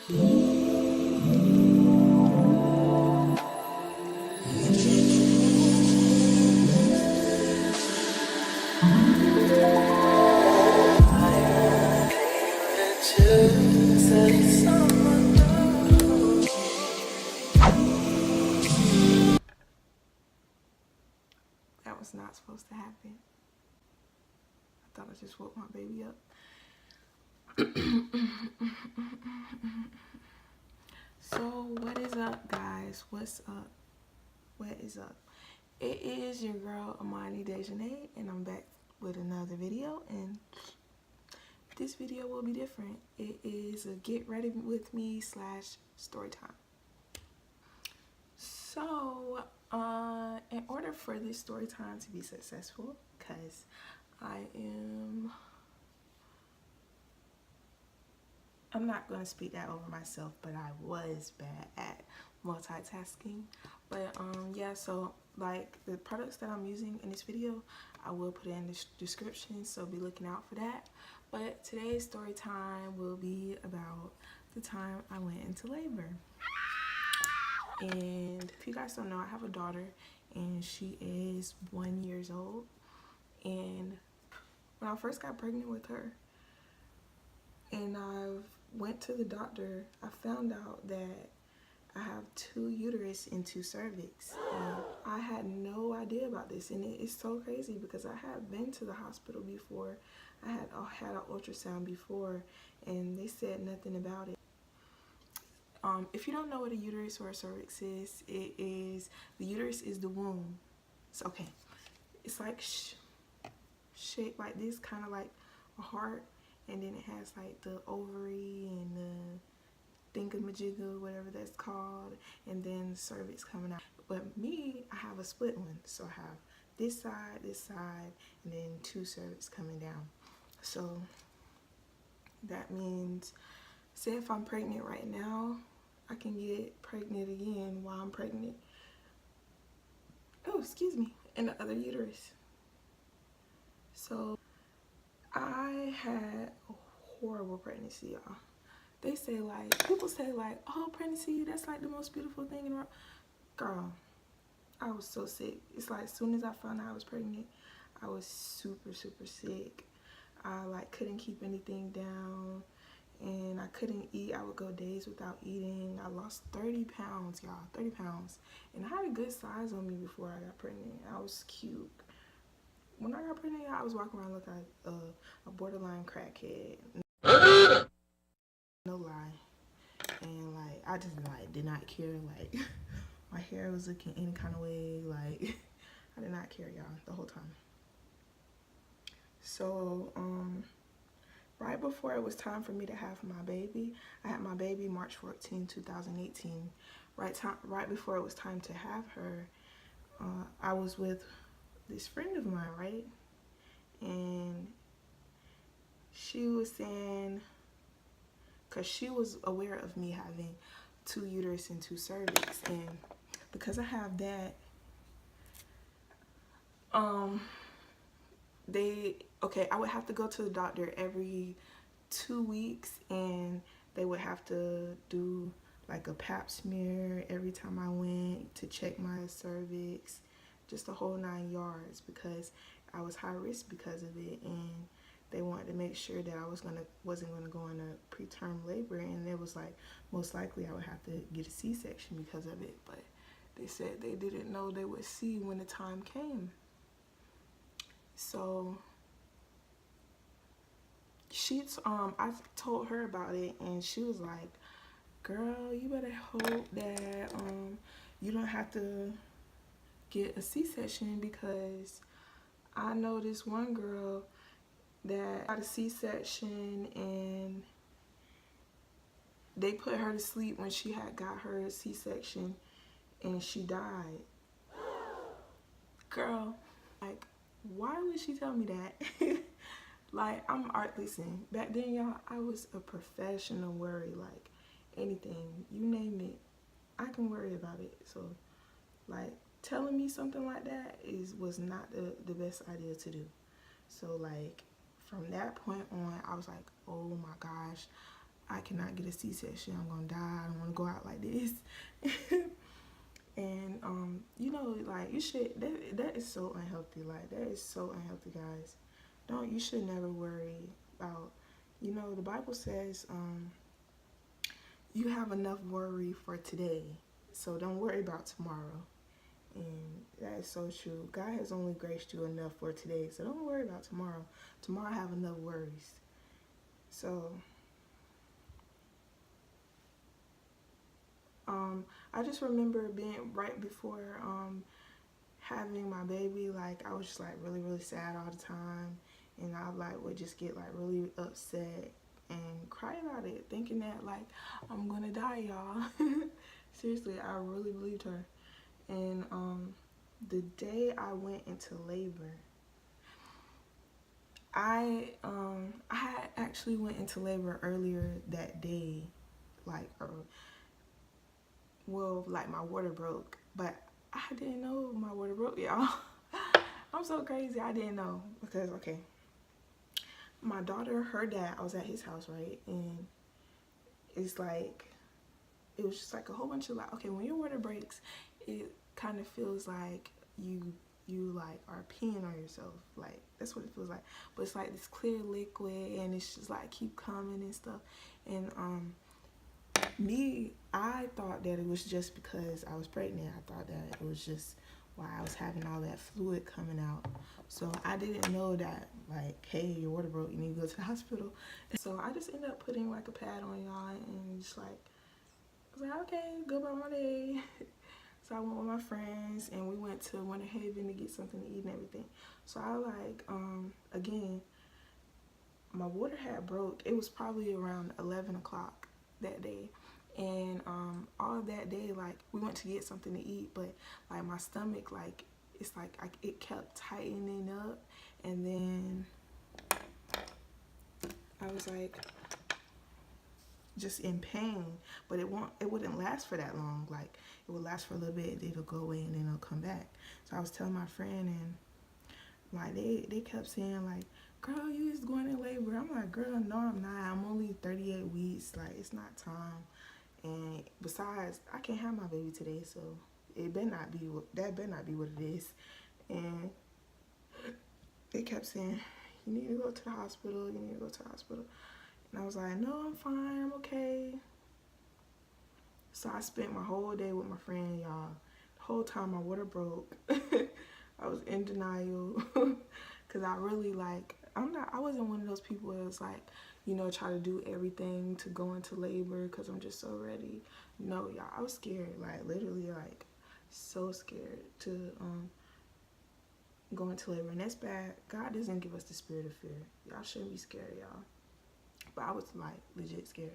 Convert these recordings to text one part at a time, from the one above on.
That was not supposed to happen. I thought I just woke my baby up. So what is up, guys? What's up? What is up? It is your girl Amani Dejanay, and I'm back with another video, and this video will be different. It is a get ready with me / story time. So in order for this story time to be successful, because I'm not going to speak that over myself, but I was bad at multitasking. But yeah, so like the products that I'm using in this video, I will put it in the description, so be looking out for that. But today's story time will be about the time I went into labor. And if you guys don't know, I have a daughter, and she is 1 year old. And when I first got pregnant with her, and I went to the doctor, I found out that I have 2 uterus and 2 cervix. And I had no idea about this, and it's so crazy because I had been to the hospital before. I had an ultrasound before, and they said nothing about it. If you don't know what a uterus or a cervix is, the uterus is the womb. It's okay. It's like shaped like this, kind of like a heart, and then it has like the ovary and the thingamajigga, whatever that's called, and then the cervix coming out. But me, I have a split one, so I have this side, and then 2 cervix coming down. So that means, say if I'm pregnant right now, I can get pregnant again while I'm pregnant. Oh, excuse me, in the other uterus. So I had a horrible pregnancy, y'all. They say like, people say like, oh, pregnancy, that's like the most beautiful thing in the world. Girl, I was so sick. It's like as soon as I found out I was pregnant, I was super, super sick. I like couldn't keep anything down, and I couldn't eat. I would go days without eating. I lost 30 pounds, y'all, 30 pounds. And I had a good size on me before I got pregnant. I was cute. When I got pregnant, I was walking around looking like a borderline crackhead. No lie. And like, I just like did not care. Like, my hair was looking any kind of way. Like, I did not care, y'all, the whole time. So right before it was time for me to have my baby, I had my baby March 14, 2018. Right before it was time to have her, I was with this friend of mine, right? And she was saying, because she was aware of me having 2 uterus and 2 cervix, and because I have that, I would have to go to the doctor every 2 weeks, and they would have to do like a pap smear every time I went to check my cervix, just the whole 9 yards, because I was high risk because of it, and they wanted to make sure that I wasn't gonna go into preterm labor, and it was like most likely I would have to get a C-section because of it. But they said they didn't know they would see when the time came. So I told her about it, and she was like, girl, you better hope that you don't have to get a C-section, because I know this one girl that got a C-section, and they put her to sleep when she had got her C-section, and she died. Girl, like, why would she tell me that? Like, listen, back then, y'all, I was a professional worry. Like, anything, you name it, I can worry about it. So, like, telling me something like that was not the best idea to do. So, like, from that point on, I was like, oh my gosh, I cannot get a C-section. I'm gonna die. I don't want to go out like this. And you know, like, you should, that is so unhealthy. Like, that is so unhealthy, guys. You should never worry about, you know, the Bible says you have enough worry for today, so don't worry about tomorrow. And that is so true. God has only graced you enough for today, so don't worry about tomorrow. Tomorrow have enough worries. So I just remember being right before having my baby, like, I was just like really, really sad all the time, and I like would just get like really upset and cry about it, thinking that like I'm gonna die, y'all. Seriously, I really believed her. And the day I went into labor, I had actually went into labor earlier that day, like well, like my water broke, but I didn't know my water broke, y'all. I'm so crazy. I didn't know because, okay, my daughter, her dad, I was at his house, right? And it's like, it was just like a whole bunch of like, okay, when your water breaks, it kind of feels like you like are peeing on yourself. Like, that's what it feels like. But it's like this clear liquid, and it's just like keep coming and stuff. And I thought that it was just because I was pregnant. I thought that it was just why I was having all that fluid coming out. So I didn't know that, like, hey, your water broke, you need to go to the hospital. So I just ended up putting like a pad on, y'all, and just like, I was like, okay, go about my day. So I went with my friends, and we went to Winter Haven to get something to eat and everything. So I like, again, my water had broke. It was probably around 11 o'clock that day. And all that day, like, we went to get something to eat, but like my stomach, like, it's like it kept tightening up, and then I was like just in pain, but it wouldn't last for that long. Like, it would last for a little bit, then it'll go away, and then it'll come back. So I was telling my friend, and like they kept saying like, girl, you is going in labor. I'm like, girl, no, I'm not. I'm only 38 weeks. Like, it's not time. And besides, I can't have my baby today, so it better not be what it is. And they kept saying, you need to go to the hospital. You need to go to the hospital. And I was like, no, I'm fine. I'm okay. So I spent my whole day with my friend, y'all. The whole time my water broke, I was in denial because I really, like, I wasn't one of those people that was like, you know, try to do everything to go into labor because I'm just so ready. No, y'all, I was scared, like, literally, like, so scared to go into labor. And that's bad. God doesn't give us the spirit of fear. Y'all shouldn't be scared, y'all. But I was like legit scared.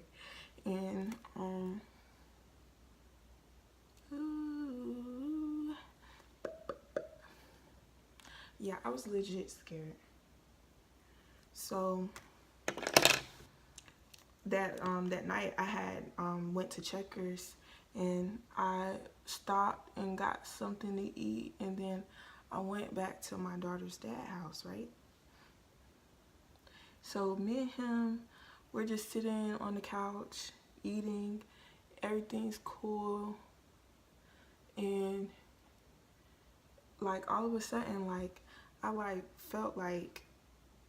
And yeah, I was legit scared. So that night I had went to Checkers, and I stopped and got something to eat, and then I went back to my daughter's dad's house, right? So me and him, we're just sitting on the couch eating. Everything's cool, and like all of a sudden, like, I like felt like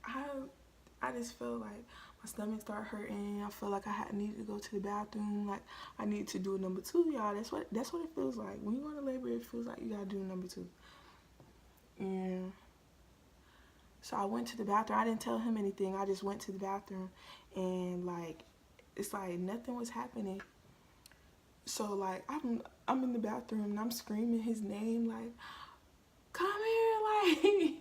I just felt like my stomach started hurting. I felt like I needed to go to the bathroom. Like, I need to do a number 2, y'all. That's what it feels like when you go into labor. It feels like you gotta do a number 2. And so I went to the bathroom. I didn't tell him anything. I just went to the bathroom, and like, it's like nothing was happening. So like, I'm in the bathroom, and I'm screaming his name, like, come here, like,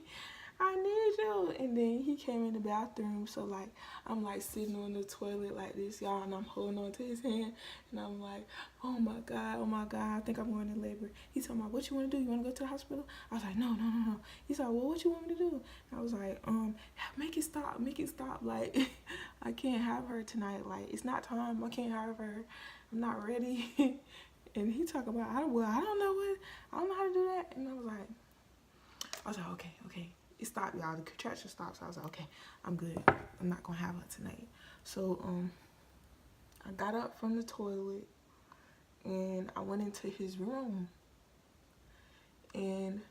I need you. And then he came in the bathroom, so like, I'm like sitting on the toilet like this, y'all, and I'm holding on to his hand, and I'm like, oh my God, I think I'm going to labor. He's talking about, what you want to do? You want to go to the hospital? I was like, no. He's like, well, what you want me to do? And I was like, make it stop. Like, I can't have her tonight. Like, it's not time. I can't have her. I'm not ready. And he talk about, I don't know how to do that. And I was like, okay. It stopped, y'all. The contraction stopped. So I was like, okay, I'm good. I'm not gonna have her tonight. So I got up from the toilet and I went into his room, and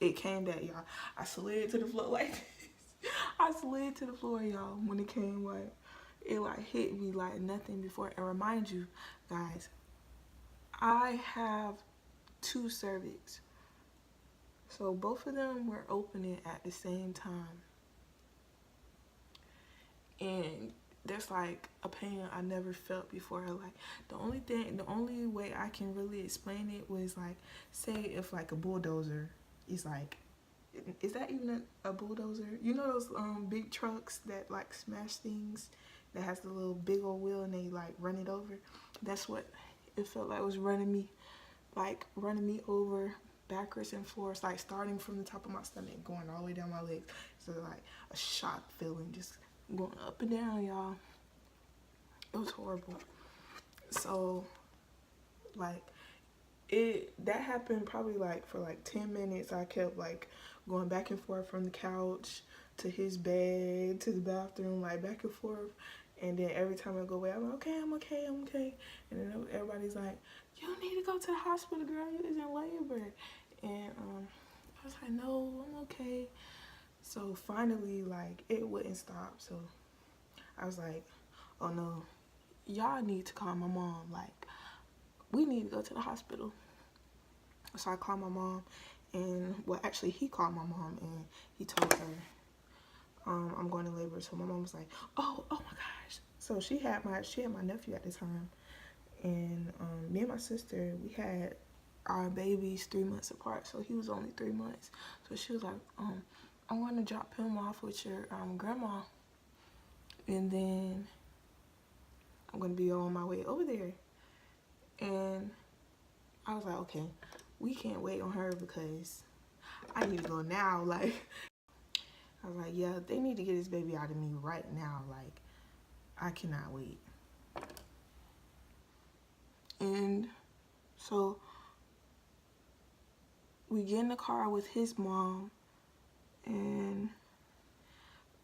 it came that, y'all, I slid to the floor like this. I slid to the floor, y'all, when it came. Like, it like hit me like nothing before. And remind you guys, I have 2 cervix, so both of them were opening at the same time, and that's like a pain I never felt before. Like, the only way I can really explain it was like, say if like a bulldozer is like, is that even a bulldozer? You know those big trucks that like smash things, that has the little big old wheel and they like run it over? That's what it felt like, was running me over backwards and forwards, like starting from the top of my stomach, going all the way down my legs. So like a shock feeling, just going up and down, y'all. It was horrible. So like, that happened probably like for like 10 minutes. I kept like going back and forth from the couch to his bed to the bathroom, like back and forth. And then every time I go away, I'm like, okay, I'm okay, I'm okay. And then everybody's like, you need to go to the hospital, girl, you is in labor. And I was like, no, I'm okay. So finally, like, it wouldn't stop. So I was like, oh no, y'all need to call my mom. Like, we need to go to the hospital. So I called my mom, and well, actually, he called my mom and he told her, I'm going to labor. So my mom was like, oh my gosh. So she had my nephew at the time, and me and my sister, we had our babies 3 months apart. So he was only 3 months. So she was like, I'm going to drop him off with your grandma, and then I'm going to be on my way over there. And I was like, okay, we can't wait on her because I need to go now. Like, I was like, yeah, they need to get this baby out of me right now. Like, I cannot wait. And so we get in the car with his mom, and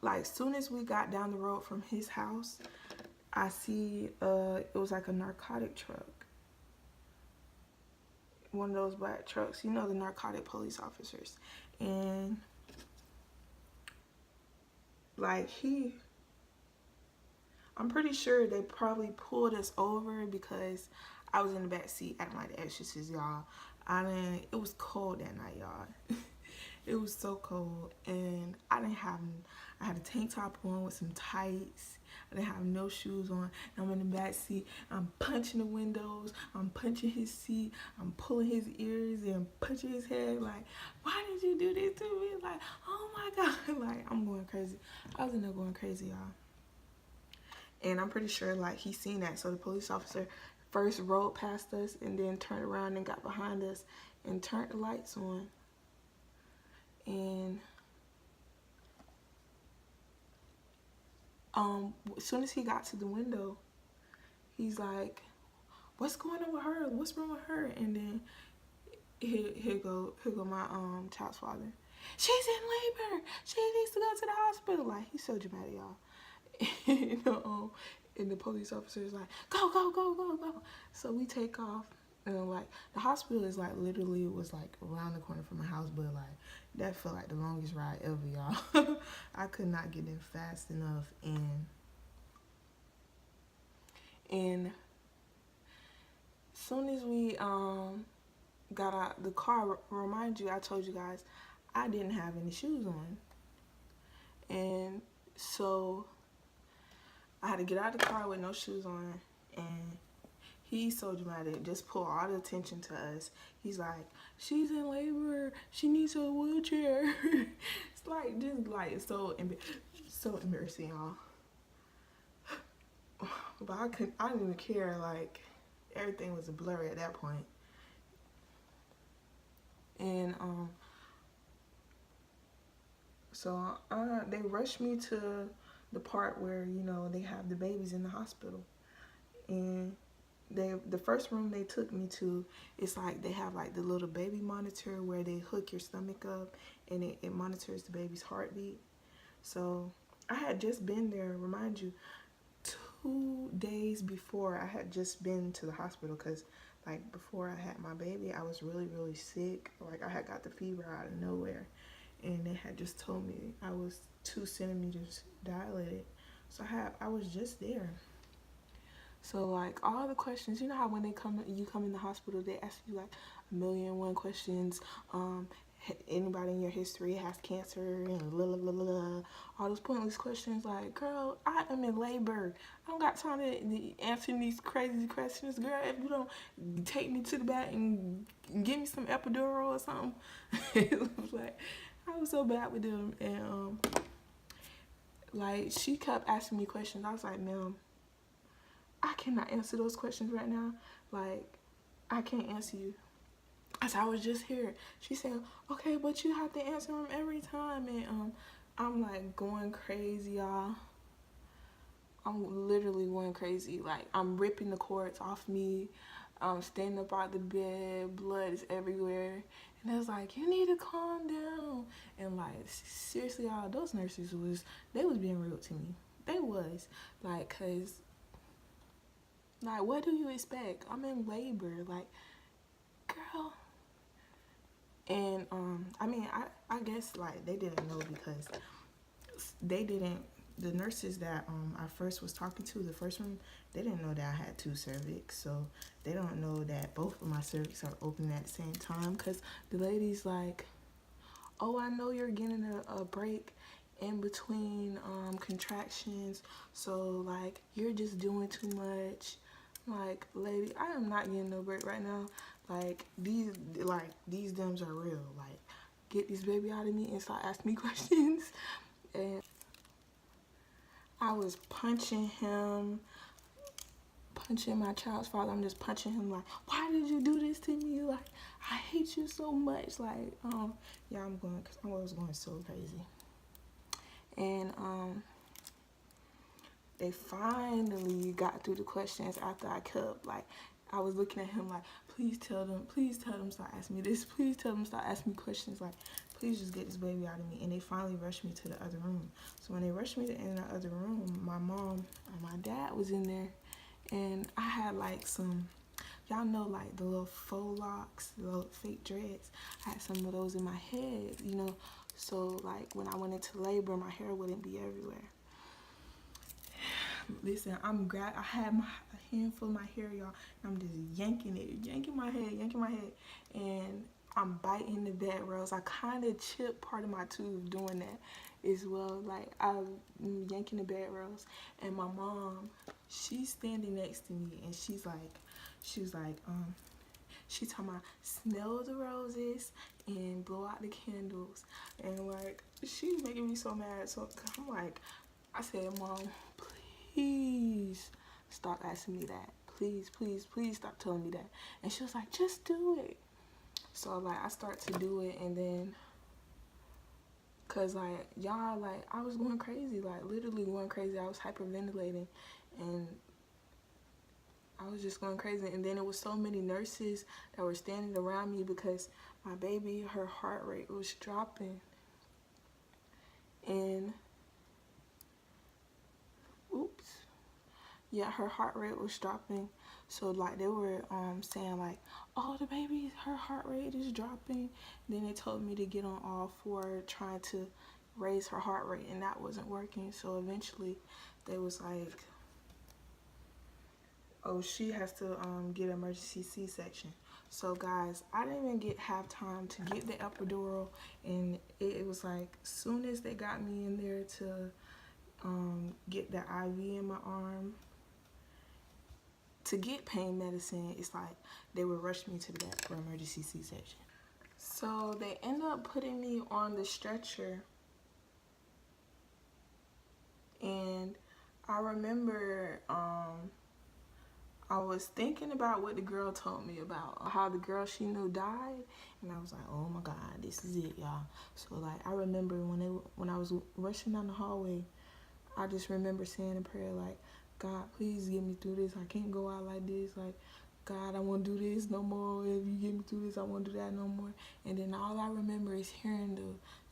like, soon as we got down the road from his house, I see it was like a narcotic truck. One of those black trucks, you know, the narcotic police officers. And like, I'm pretty sure they probably pulled us over because I was in the back seat acting like the exorcist, y'all. It was cold that night, y'all. It was so cold, and I had a tank top on with some tights. I didn't have no shoes on. And I'm in the back seat. I'm punching the windows. I'm punching his seat. I'm pulling his ears and punching his head. Like, why did you do this to me? Like, oh my God. Like, I'm going crazy. I was in there going crazy, y'all. And I'm pretty sure, like, he seen that. So the police officer first rode past us and then turned around and got behind us and turned the lights on. And as soon as he got to the window, he's like, what's going on with her? What's wrong with her? And then here go my child's father. She's in labor. She needs to go to the hospital. Like, he's so dramatic, y'all. And the police officer is like, go, go, go, go, go. So we take off. And like, the hospital is like, literally, was like around the corner from my house, but like, that felt like the longest ride ever, y'all. I could not get there fast enough. And soon as we got out the car, remind you, I told you guys I didn't have any shoes on, and so I had to get out of the car with no shoes on. And he's so dramatic, just pull all the attention to us. He's like, she's in labor, she needs a wheelchair. It's like, just like, so embarrassing, y'all. But I didn't even care. Like, everything was a blur at that point. And so they rushed me to the part where, you know, they have the babies in the hospital. And the first room they took me to, it's like they have like the little baby monitor where they hook your stomach up and it monitors the baby's heartbeat. So I had just been there, remind you, 2 days before I had just been to the hospital, because like before I had my baby, I was really, really sick. Like I had got the fever out of nowhere, and they had just told me I was 2 centimeters dilated. So I was just there. So like all the questions, you know how when you come in the hospital, they ask you like a million and one questions. Anybody in your history has cancer and la la la la. All those pointless questions. Like, girl, I am in labor. I don't got time to answer these crazy questions, girl. If you don't take me to the back and give me some epidural or something. It was like I was so bad with them, and like she kept asking me questions. I was like, ma'am, I cannot answer those questions right now. Like, I can't answer you. I said, I was just here. She said, okay, but you have to answer them every time. And I'm like going crazy, y'all. I'm literally going crazy. Like, I'm ripping the cords off me. I'm standing up out the bed. Blood is everywhere. And they was like, you need to calm down. And like, seriously, y'all, those nurses they was being real to me. They was. Like, cause like, what do you expect? I'm in labor, like, girl. And I mean, I guess like they didn't know, because the nurses that I first was talking to, the first one, they didn't know that I had 2 cervix, so they don't know that both of my cervix are open at the same time. Cause the lady's like, oh, I know you're getting a break in between contractions, so like you're just doing too much. Like, lady, I am not getting no break right now. Like these dums are real. Like, get this baby out of me and start asking me questions. And I was punching him, punching my child's father. I'm just punching him like, why did you do this to me? Like, I hate you so much. Like, yeah, I was going so crazy. And they finally got through the questions after I kept, like, I was looking at him like, please tell them stop asking me this. Please tell them stop asking me questions. Like, please just get this baby out of me. And they finally rushed me to the other room. So when they rushed me in the other room, my mom and my dad was in there. And I had like some, y'all know, like the little faux locks, the little fake dreads. I had some of those in my head, you know. So like when I went into labor, my hair wouldn't be everywhere. Listen, I had a handful of my hair, y'all, and I'm just yanking my head, and I'm biting the bed rails. I kind of chipped part of my tooth doing that as well. Like, I'm yanking the bed rails, and my mom, she's standing next to me, and she was like, she talking about smell the roses and blow out the candles, and like, she's making me so mad. So I'm like, I said, Mom, please stop asking me that. Please, please, please stop telling me that. And she was like, just do it. So like, I start to do it, and then, cause like, y'all, like, I was going crazy, like literally going crazy. I was hyperventilating, and I was just going crazy. And then it was so many nurses that were standing around me, because my baby, her heart rate was dropping, and yeah, her heart rate was dropping. So like, they were saying like, oh, the baby, her heart rate is dropping. Then they told me to get on all four trying to raise her heart rate, and that wasn't working. So eventually they was like, oh, she has to get an emergency C-section. So guys, I didn't even have time to get the epidural, and it was like, soon as they got me in there to get the IV in my arm to get pain medicine, it's like they would rush me to the back for emergency C-section. So they end up putting me on the stretcher, and I remember I was thinking about what the girl told me about how the girl she knew died, and I was like, oh my God, this is it, y'all. So like, I remember when I was rushing down the hallway, I just remember saying a prayer like, God, please get me through this. I can't go out like this. Like, God, I won't do this no more. If you get me through this, I won't do that no more. And then all I remember is hearing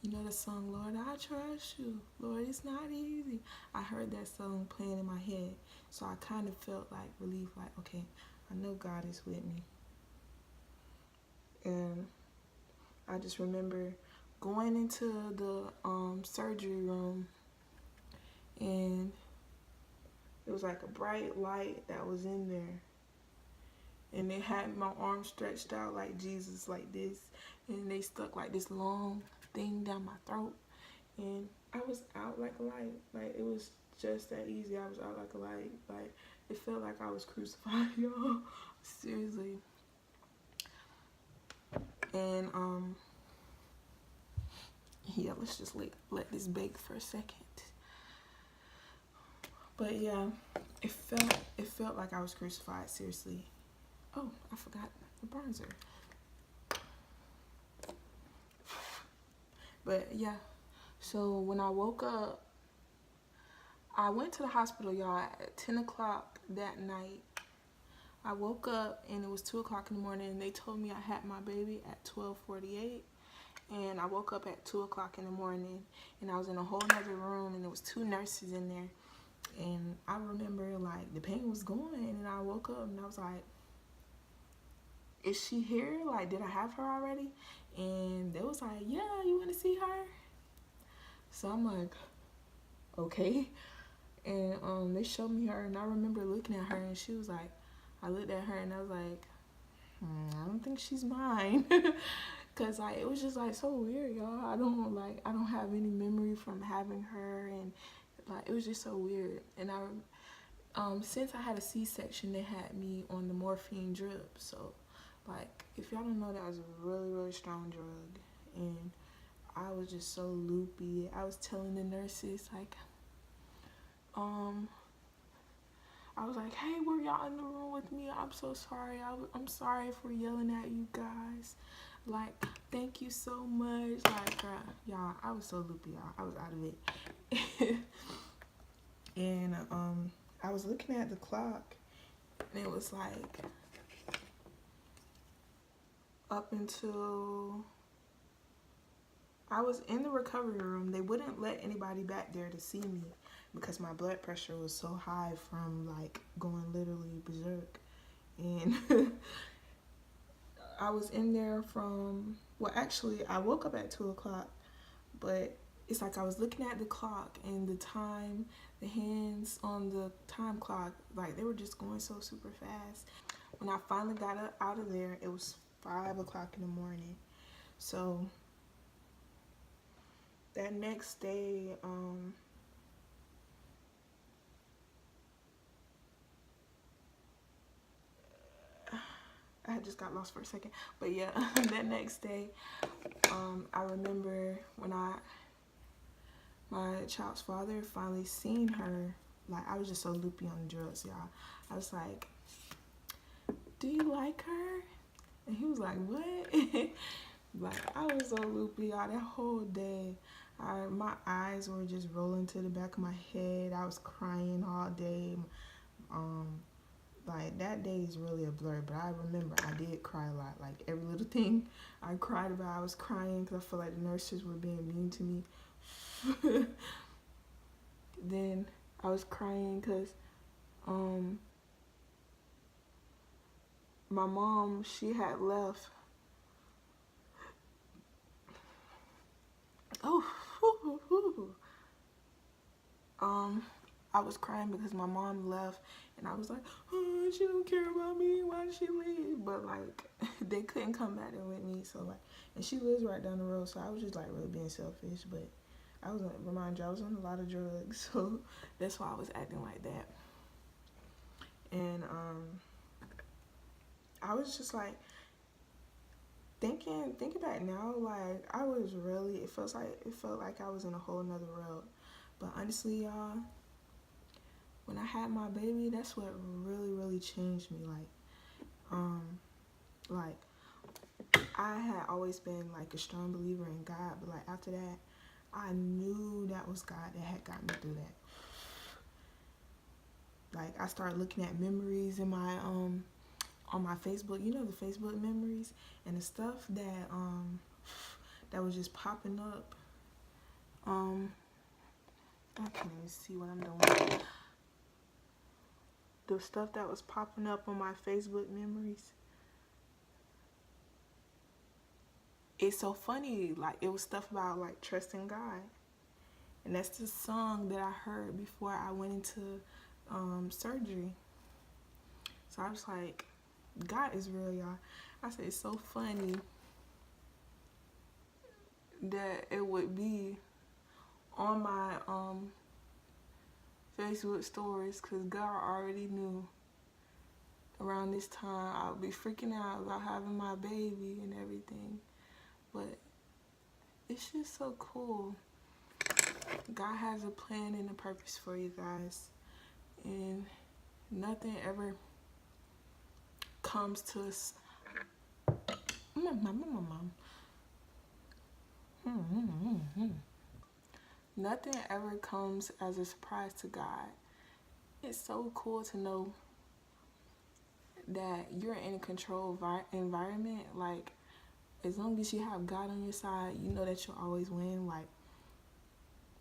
You know the song, Lord, I trust you. Lord, it's not easy. I heard that song playing in my head. So I kind of felt like relief, like, okay, I know God is with me. And I just remember going into the surgery room, and it was like a bright light that was in there. And they had my arm stretched out like Jesus, like this. And they stuck like this long thing down my throat. And I was out like a light. Like, it was just that easy. I was out like a light. Like, it felt like I was crucified, y'all. Seriously. And, yeah, let's just let this bake for a second. But yeah, it felt like I was crucified, seriously. Oh, I forgot the bronzer. But yeah, so when I woke up, I went to the hospital, y'all, at 10 o'clock that night. I woke up and it was 2 o'clock in the morning, and they told me I had my baby at 12:48. And I woke up at 2 o'clock in the morning, and I was in a whole nother room, and there was 2 nurses in there. And I remember, like, the pain was going, and I woke up and I was like, is she here? Like, did I have her already? And they was like, yeah, you want to see her? So I'm like, okay. And they showed me her, and I remember looking at her, and she was like, I looked at her and I was like, I don't think she's mine. Cause like, it was just like so weird, y'all. I don't have any memory from having her, and like, it was just so weird. And since I had a C-section, they had me on the morphine drip. So like, if y'all don't know, that was a really, really strong drug. And I was just so loopy. I was telling the nurses, like, I was like, hey, were y'all in the room with me? I'm so sorry. I'm sorry for yelling at you guys. Like, thank you so much. Like, y'all, I was so loopy, y'all. I was out of it. And I was looking at the clock, and it was like up until I was in the recovery room. They wouldn't let anybody back there to see me because my blood pressure was so high from like going literally berserk. And I was in there from, well, actually I woke up at 2 o'clock, but it's like I was looking at the clock, and the time, the hands on the time clock, like, they were just going so super fast. When I finally got out of there, it was 5 o'clock in the morning. So that next day, I just got lost for a second. But yeah, that next day, I remember when my child's father finally seen her. Like, I was just so loopy on drugs, y'all. I was like, do you like her? And he was like, what? Like, I was so loopy, y'all, that whole day. My eyes were just rolling to the back of my head. I was crying all day. Like, that day is really a blur, but I remember I did cry a lot. Like, every little thing I cried about, I was crying because I felt like the nurses were being mean to me. Then I was crying because my mom, she had left. I was crying because my mom left, and I was like, oh, she don't care about me, why did she leave? But like, they couldn't come back there with me, so like, and she lives right down the road, so I was just like really being selfish. But I was, remind you, I was on a lot of drugs, so that's why I was acting like that. And I was just like, thinking back now, like, I was really, it felt like I was in a whole nother world. But honestly, y'all, when I had my baby, that's what really, really changed me. Like, I had always been like a strong believer in God, but like after that, I knew that was God that had gotten me through that. Like, I started looking at memories in my on my Facebook, you know, the Facebook memories, and the stuff that that was just popping up. I can't even see what I'm doing. The stuff that was popping up on my Facebook memories. It's so funny, like it was stuff about like trusting God. And that's the song that I heard before I went into surgery. So I was like, God is real, y'all. I said, it's so funny that it would be on my Facebook stories, because God already knew around this time I would be freaking out about having my baby and everything. But it's just so cool. God has a plan and a purpose for you guys, and nothing ever comes to us. Nothing ever comes as a surprise to God. It's so cool to know that you're in a controlled environment. Like, as long as you have God on your side, you know that you'll always win. Like,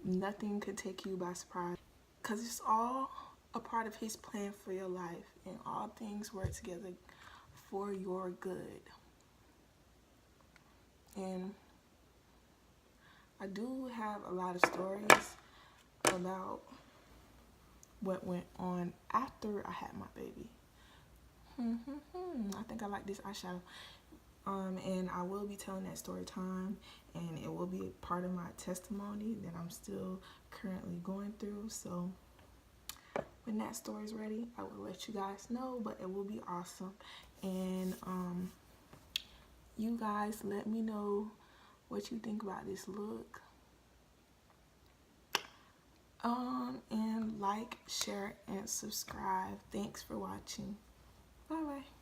nothing could take you by surprise, because it's all a part of His plan for your life, and all things work together for your good. And I do have a lot of stories about what went on after I had my baby. I think I like this eyeshadow. And I will be telling that story time, and it will be a part of my testimony that I'm still currently going through. So when that story's ready, I will let you guys know, but it will be awesome. And you guys let me know what you think about this look. And like, share, and subscribe. Thanks for watching. Bye bye.